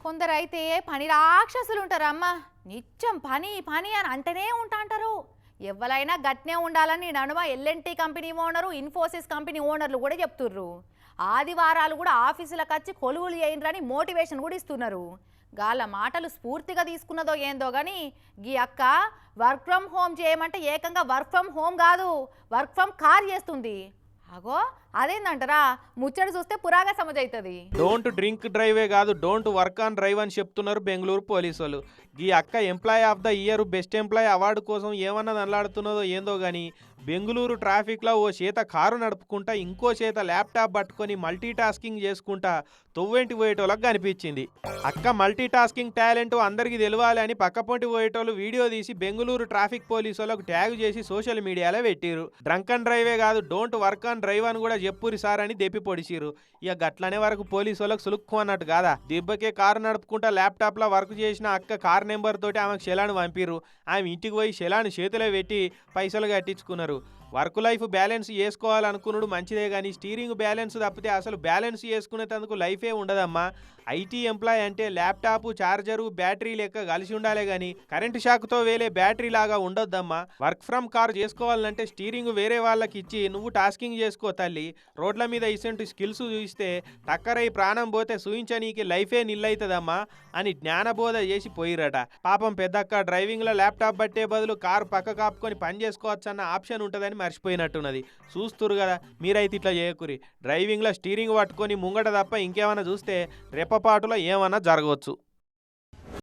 కొందరైతే పని రాక్షసులు ఉంటారమ్మా. నిత్యం పని పని అని అంటనే ఉంటాంటారు. ఎవరైనా గట్నే ఉండాలని నడుమ L N T company owner, Infosys company ఓనర్లు కూడా చెప్తుర్రు. ఆదివారాలు కూడా ఆఫీసులకు వచ్చి కొలువులు చేయండి మోటివేషన్ కూడా ఇస్తున్నారు. గాళ్ళ మాటలు స్ఫూర్తిగా తీసుకున్నదో ఏందో కానీ గీ అక్క వర్క్ ఫ్రమ్ హోమ్ చేయమంటే ఏకంగా వర్క్ ఫ్రమ్ హోమ్ కాదు, వర్క్ ఫ్రమ్ కార్ చేస్తుంది. అగో అదేందంటారా, ముచ్చట చూస్తే పురాగా సమజైతుంది. డోంట్ డ్రింక్ డ్రైవే కాదు, డోంట్ వర్క్ ఆన్ డ్రైవ్ అని చెప్తున్నారు బెంగళూరు పోలీసు వాళ్ళు. ఈ అక్క employee of the year, best employee award కోసం ఏమన్నా నల్లాడుతున్నదో ఏందో కానీ బెంగళూరు ట్రాఫిక్లో ఓ చేత కారు నడుపుకుంటా ఇంకో చేత ల్యాప్టాప్ పట్టుకొని మల్టీ టాస్కింగ్ చేసుకుంటా తొవ్వెంటి పోయేటోళ్ళకి కనిపించింది. అక్క మల్టీ టాస్కింగ్ టాలెంట్ అందరికీ తెలియాలి అని పక్కపొంటి పోయేటోళ్ళు వీడియో తీసి బెంగళూరు ట్రాఫిక్ పోలీసు వాళ్ళకు ట్యాగ్ చేసి సోషల్ మీడియాలో పెట్టిరు. డ్రంక్ అండ్ డ్రైవే కాదు, డోంట్ వర్క్ ఆన్ డ్రైవ్ అని కూడా చెప్పురి సార్ అని దెప్పి పొడిచిరు. ఇక గట్లనే వరకు పోలీసు వాళ్ళకి సులుక్కు అన్నట్టు కాదా, దెబ్బకే కారు నడుపుకుంటా ల్యాప్టాప్లో వర్క్ చేసిన అక్క కార్ నెంబర్ తోటి ఆమెకు శలాను పంపిరు. ఆమె ఇంటికి పోయి శలాను చేతిలో పెట్టి పైసలు కట్టించుకున్నారు. వర్క్ లైఫ్ బ్యాలెన్స్ చేసుకోవాలనుకున్నాడు మంచిదే కానీ స్టీరింగ్ బ్యాలెన్స్ తప్పితే అసలు బ్యాలెన్స్ చేసుకునేందుకు లైఫే ఉండదమ్మా. ఐటీ ఎంప్లాయ్ అంటే ల్యాప్టాప్, చార్జరు, బ్యాటరీ లెక్క కలిసి ఉండాలి కానీ కరెంటు షాక్తో వేలే బ్యాటరీ లాగా ఉండొద్దమ్మా. వర్క్ ఫ్రమ్ కార్ చేసుకోవాలంటే స్టీరింగ్ వేరే వాళ్ళకి ఇచ్చి నువ్వు టాస్కింగ్ చేసుకో తల్లి. రోడ్ల మీద ఇసంటి స్కిల్స్ చూస్తే టక్కరై ప్రాణం పోతే సూయించనీకి లైఫే నిల్లైతదమ్మా అని జ్ఞానబోధ చేసి పోయిరట. పాపం పెద్దక్క డ్రైవింగ్లో ల్యాప్టాప్ పట్టే బదులు కారు పక్క కాపుకొని పని చేసుకోవచ్చన్న ఆప్షన్ ఉంటుందని మర్చిపోయినట్టున్నది. చూస్తురు కదా, మీరైతే ఇట్లా చేయకురి. డ్రైవింగ్లో స్టీరింగ్ పట్టుకొని ముంగట తప్ప ఇంకేమైనా చూస్తే రెప్పపాటులో ఏమన్నా జరగవచ్చు.